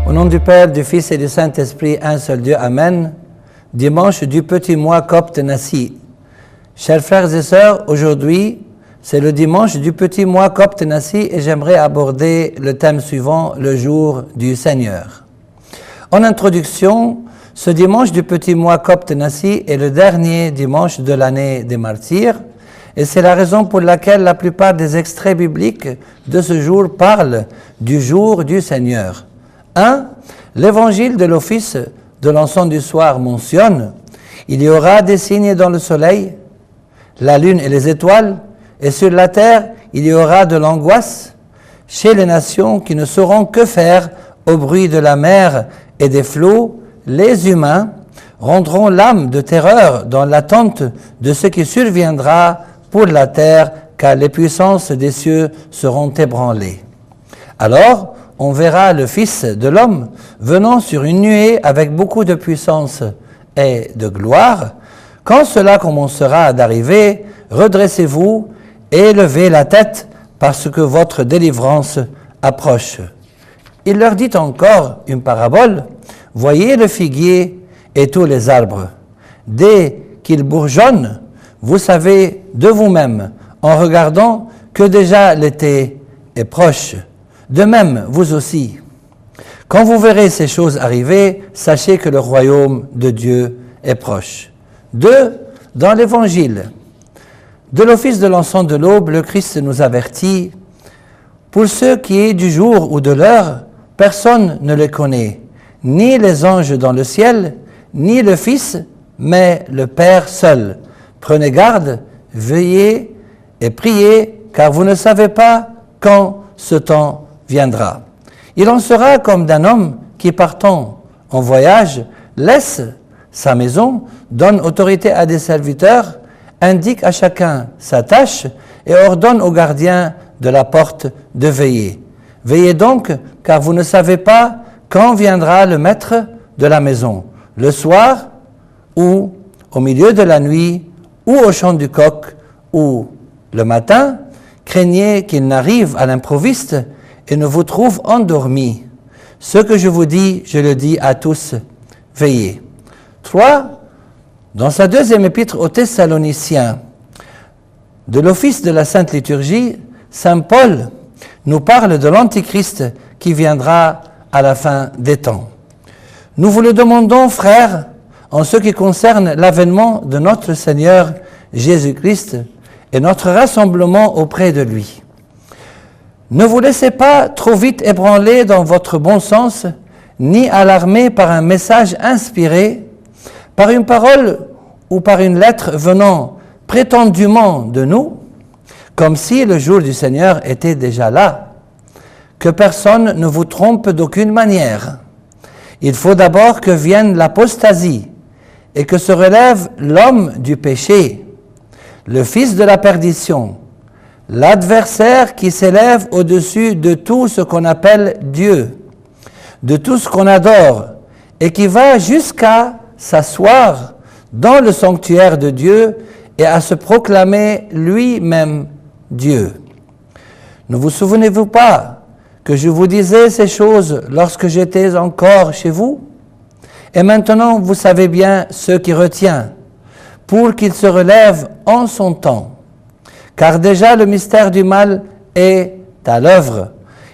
Au nom du Père, du Fils et du Saint-Esprit, un seul Dieu, Amen. Dimanche du petit mois copte Nassi. Chers frères et sœurs, aujourd'hui, c'est le dimanche du petit mois copte Nassi et j'aimerais aborder le thème suivant, le jour du Seigneur. En introduction, ce dimanche du petit mois copte Nassi est le dernier dimanche de l'année des martyrs et c'est la raison pour laquelle la plupart des extraits bibliques de ce jour parlent du jour du Seigneur. 1. L'évangile de l'office de l'encens du soir mentionne « Il y aura des signes dans le soleil, la lune et les étoiles, et sur la terre il y aura de l'angoisse chez les nations qui ne sauront que faire au bruit de la mer et des flots. Les humains rendront l'âme de terreur dans l'attente de ce qui surviendra pour la terre, car les puissances des cieux seront ébranlées. Alors, on verra le Fils de l'homme venant sur une nuée avec beaucoup de puissance et de gloire. Quand cela commencera d'arriver, redressez-vous et levez la tête parce que votre délivrance approche. Il leur dit encore une parabole. Voyez le figuier et tous les arbres. Dès qu'ils bourgeonnent, vous savez de vous-même, en regardant, que déjà l'été est proche. De même, vous aussi. Quand vous verrez ces choses arriver, sachez que le royaume de Dieu est proche. 2. Dans l'Évangile, de l'office de l'encens de l'aube, le Christ nous avertit « Pour ce qui est du jour ou de l'heure, personne ne le connaît, ni les anges dans le ciel, ni le Fils, mais le Père seul. Prenez garde, veillez et priez, car vous ne savez pas quand ce temps viendra. Il en sera comme d'un homme qui, partant en voyage, laisse sa maison, donne autorité à des serviteurs, indique à chacun sa tâche et ordonne aux gardiens de la porte de veiller. Veillez donc, car vous ne savez pas quand viendra le maître de la maison, le soir ou au milieu de la nuit ou au chant du coq ou le matin. Craignez qu'il n'arrive à l'improviste et ne vous trouve endormis. Ce que je vous dis, je le dis à tous, veillez. 3. Dans sa deuxième épître aux Thessaloniciens, de l'office de la Sainte Liturgie, saint Paul nous parle de l'Antichrist qui viendra à la fin des temps. Nous vous le demandons, frères, en ce qui concerne l'avènement de notre Seigneur Jésus-Christ et notre rassemblement auprès de lui. Ne vous laissez pas trop vite ébranler dans votre bon sens, ni alarmer par un message inspiré, par une parole ou par une lettre venant prétendument de nous, comme si le jour du Seigneur était déjà là. Que personne ne vous trompe d'aucune manière. Il faut d'abord que vienne l'apostasie et que se relève l'homme du péché, le fils de la perdition, l'adversaire qui s'élève au-dessus de tout ce qu'on appelle Dieu, de tout ce qu'on adore, et qui va jusqu'à s'asseoir dans le sanctuaire de Dieu et à se proclamer lui-même Dieu. Ne vous souvenez-vous pas que je vous disais ces choses lorsque j'étais encore chez vous? Et maintenant, vous savez bien ce qui retient, pour qu'il se relève en son temps. Car déjà le mystère du mal est à l'œuvre.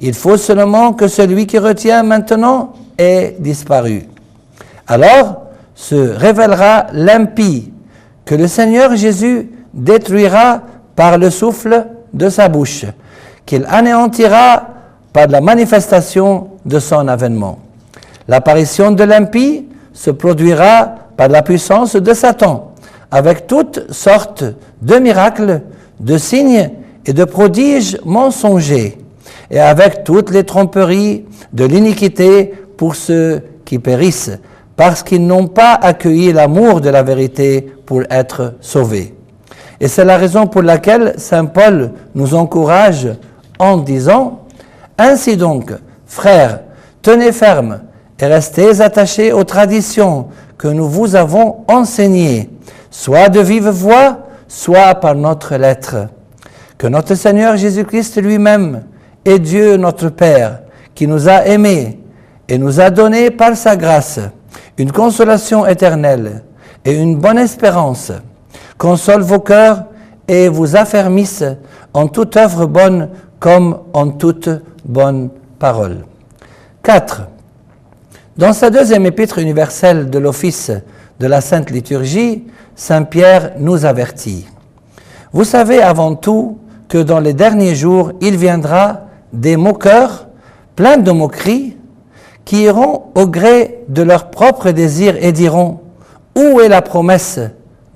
Il faut seulement que celui qui retient maintenant ait disparu. Alors se révélera l'impie, que le Seigneur Jésus détruira par le souffle de sa bouche, qu'il anéantira par la manifestation de son avènement. L'apparition de l'impie se produira par la puissance de Satan, avec toutes sortes de miracles, de signes et de prodiges mensongers, et avec toutes les tromperies de l'iniquité pour ceux qui périssent, parce qu'ils n'ont pas accueilli l'amour de la vérité pour être sauvés. Et c'est la raison pour laquelle saint Paul nous encourage en disant « Ainsi donc, frères, tenez ferme et restez attachés aux traditions que nous vous avons enseignées, soit de vive voix, soit par notre lettre. Que notre Seigneur Jésus-Christ lui-même et Dieu notre Père, qui nous a aimés et nous a donné par sa grâce une consolation éternelle et une bonne espérance, console vos cœurs et vous affermisse en toute œuvre bonne comme en toute bonne parole. 4. Dans sa deuxième épître universelle de l'office de la Sainte Liturgie, Saint Pierre nous avertit. Vous savez avant tout que dans les derniers jours, il viendra des moqueurs, pleins de moqueries, qui iront au gré de leurs propres désirs et diront « Où est la promesse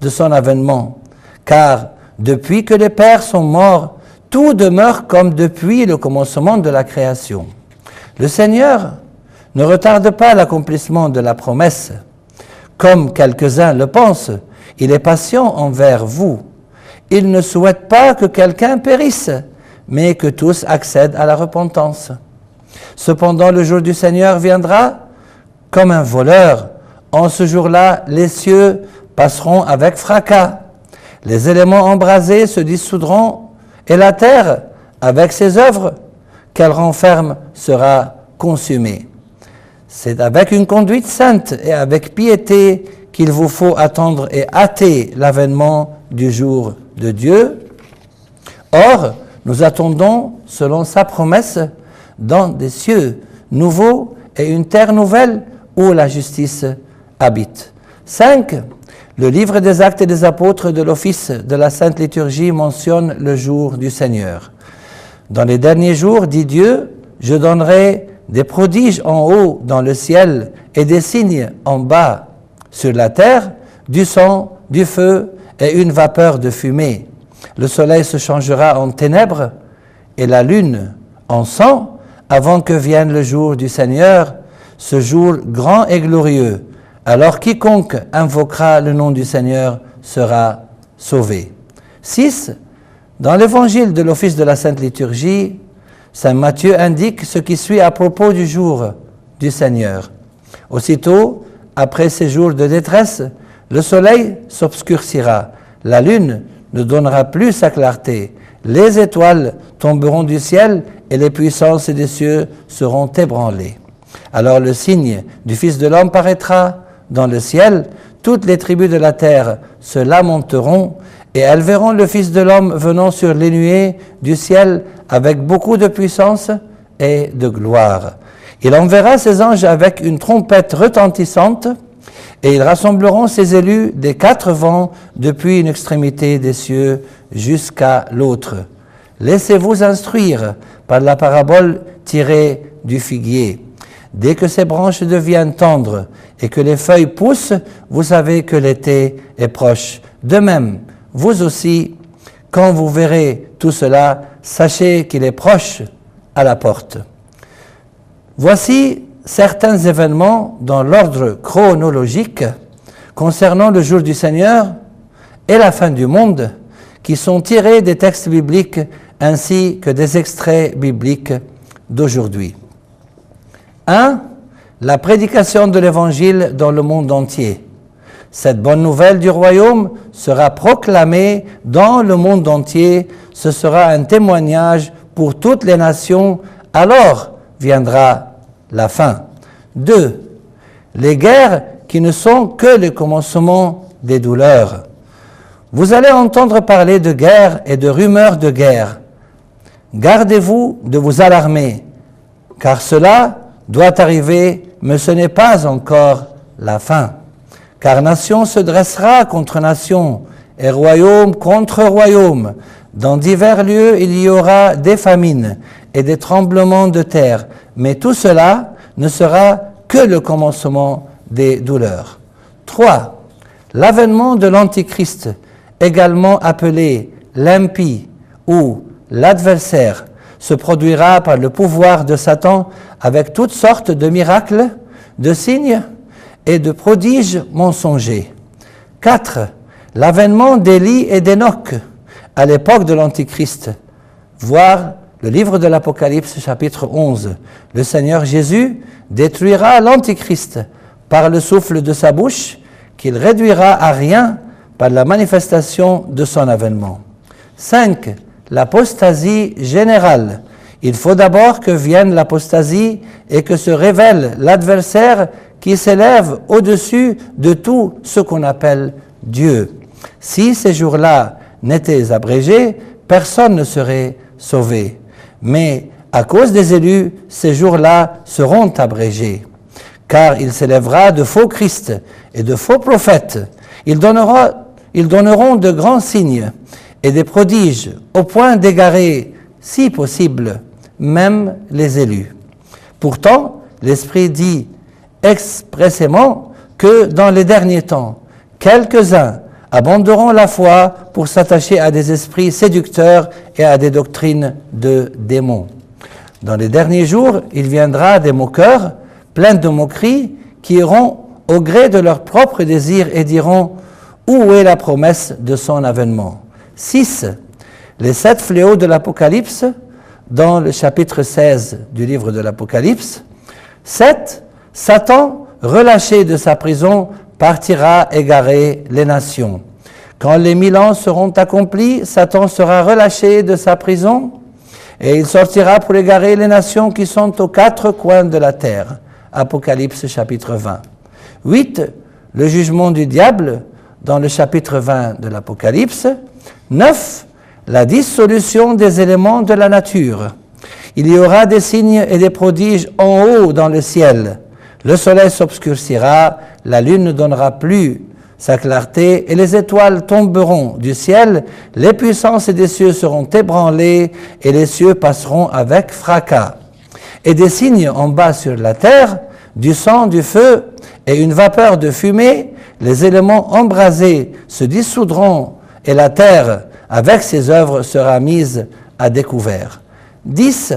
de son avènement ?» Car depuis que les pères sont morts, tout demeure comme depuis le commencement de la création. Le Seigneur ne retarde pas l'accomplissement de la promesse. Comme quelques-uns le pensent, il est patient envers vous. Il ne souhaite pas que quelqu'un périsse, mais que tous accèdent à la repentance. Cependant, le jour du Seigneur viendra comme un voleur. En ce jour-là, les cieux passeront avec fracas. Les éléments embrasés se dissoudront et la terre, avec ses œuvres qu'elle renferme, sera consumée. C'est avec une conduite sainte et avec piété qu'il vous faut attendre et hâter l'avènement du jour de Dieu. Or, nous attendons, selon sa promesse, dans des cieux nouveaux et une terre nouvelle où la justice habite. 5. Le livre des Actes et des Apôtres de l'Office de la Sainte Liturgie mentionne le jour du Seigneur. Dans les derniers jours, dit Dieu, je donnerai des prodiges en haut dans le ciel et des signes en bas sur la terre, du sang, du feu et une vapeur de fumée. Le soleil se changera en ténèbres et la lune en sang avant que vienne le jour du Seigneur, ce jour grand et glorieux. Alors quiconque invoquera le nom du Seigneur sera sauvé. 6. Dans l'évangile de l'office de la Sainte Liturgie, Saint Matthieu indique ce qui suit à propos du jour du Seigneur. Aussitôt, après ces jours de détresse, le soleil s'obscurcira, la lune ne donnera plus sa clarté, les étoiles tomberont du ciel et les puissances des cieux seront ébranlées. Alors le signe du Fils de l'homme paraîtra dans le ciel, toutes les tribus de la terre se lamenteront et elles verront le Fils de l'homme venant sur les nuées du ciel avec beaucoup de puissance et de gloire. Il enverra ses anges avec une trompette retentissante et ils rassembleront ses élus des 4 vents depuis une extrémité des cieux jusqu'à l'autre. Laissez-vous instruire par la parabole tirée du figuier. Dès que ses branches deviennent tendres et que les feuilles poussent, vous savez que l'été est proche. De même, vous aussi, quand vous verrez tout cela, sachez qu'il est proche à la porte. Voici certains événements dans l'ordre chronologique concernant le jour du Seigneur et la fin du monde qui sont tirés des textes bibliques ainsi que des extraits bibliques d'aujourd'hui. 1. La prédication de l'Évangile dans le monde entier. Cette bonne nouvelle du royaume sera proclamée dans le monde entier. Ce sera un témoignage pour toutes les nations. Alors viendra la fin. 2. Les guerres qui ne sont que le commencement des douleurs. Vous allez entendre parler de guerre et de rumeurs de guerre. Gardez-vous de vous alarmer, car cela doit arriver, mais ce n'est pas encore la fin. Car nation se dressera contre nation, et royaume contre royaume. Dans divers lieux, il y aura des famines et des tremblements de terre, mais tout cela ne sera que le commencement des douleurs. 3. L'avènement de l'Antichrist, également appelé l'impie ou l'adversaire, se produira par le pouvoir de Satan avec toutes sortes de miracles, de signes et de prodiges mensongers. 4. L'avènement d'Élie et d'Enoch à l'époque de l'Antichrist. Voir le livre de l'Apocalypse, chapitre 11. Le Seigneur Jésus détruira l'Antichrist par le souffle de sa bouche, qu'il réduira à rien par la manifestation de son avènement. 5. L'apostasie générale. Il faut d'abord que vienne l'apostasie et que se révèle l'adversaire qui s'élève au-dessus de tout ce qu'on appelle Dieu. Si ces jours-là n'étaient abrégés, personne ne serait sauvé. Mais à cause des élus, ces jours-là seront abrégés. Car il s'élèvera de faux Christ et de faux prophètes. Ils donneront de grands signes et des prodiges au point d'égarer, si possible, même les élus. Pourtant, l'Esprit dit expressément que dans les derniers temps, quelques-uns abandonneront la foi pour s'attacher à des esprits séducteurs et à des doctrines de démons. Dans les derniers jours, il viendra des moqueurs, pleins de moqueries, qui iront au gré de leurs propres désirs et diront « Où est la promesse de son avènement ?» 6. Les 7 fléaux de l'Apocalypse, dans le chapitre 16 du livre de l'Apocalypse. 7. Satan, relâché de sa prison, partira égarer les nations. Quand les 1000 ans seront accomplis, Satan sera relâché de sa prison et il sortira pour égarer les nations qui sont aux 4 coins de la terre. Apocalypse chapitre 20. 8. Le jugement du diable, dans le chapitre 20 de l'Apocalypse. 9. La dissolution des éléments de la nature. Il y aura des signes et des prodiges en haut dans le ciel. Le soleil s'obscurcira, la lune ne donnera plus sa clarté, et les étoiles tomberont du ciel, les puissances des cieux seront ébranlées, et les cieux passeront avec fracas. Et des signes en bas sur la terre, du sang, du feu, et une vapeur de fumée, les éléments embrasés se dissoudront, et la terre, avec ses œuvres, sera mise à découvert. 10.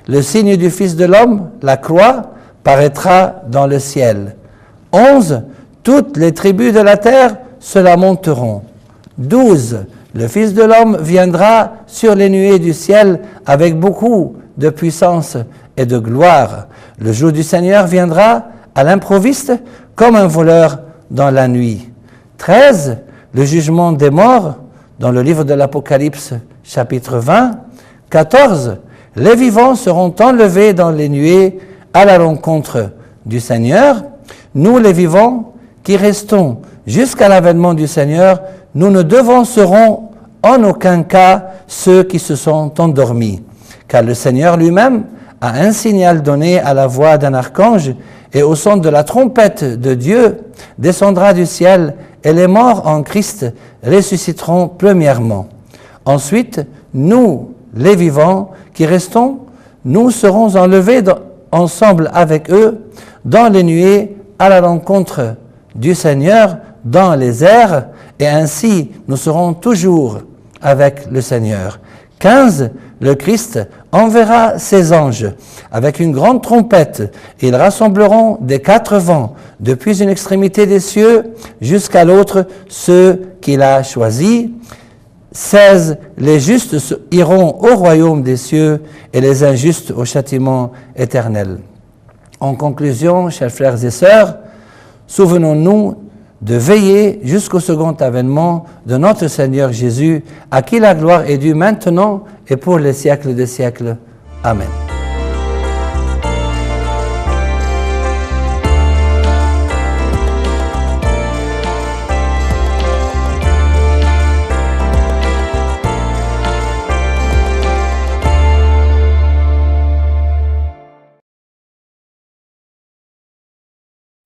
Le signe du Fils de l'homme, la croix, paraîtra dans le ciel. 11. Toutes les tribus de la terre se lamenteront. 12. Le Fils de l'homme viendra sur les nuées du ciel avec beaucoup de puissance et de gloire. Le jour du Seigneur viendra à l'improviste comme un voleur dans la nuit. 13. Le jugement des morts, dans le livre de l'Apocalypse, chapitre 20. 14. Les vivants seront enlevés dans les nuées à la rencontre du Seigneur. Nous, les vivants, qui restons jusqu'à l'avènement du Seigneur, nous ne devancerons en aucun cas ceux qui se sont endormis. Car le Seigneur lui-même a un signal donné à la voix d'un archange, et au son de la trompette de Dieu descendra du ciel, et les morts en Christ ressusciteront premièrement. Ensuite, nous, les vivants, qui restons, nous serons enlevés ensemble avec eux dans les nuées à la rencontre du Seigneur dans les airs, et ainsi nous serons toujours avec le Seigneur. 15. Le Christ enverra ses anges avec une grande trompette, et ils rassembleront des 4 vents, depuis une extrémité des cieux jusqu'à l'autre, ceux qu'il a choisis. 16. Les justes iront au royaume des cieux, et les injustes au châtiment éternel. En conclusion, chers frères et sœurs, souvenons-nous de veiller jusqu'au second avènement de notre Seigneur Jésus, à qui la gloire est due maintenant et pour les siècles des siècles. Amen.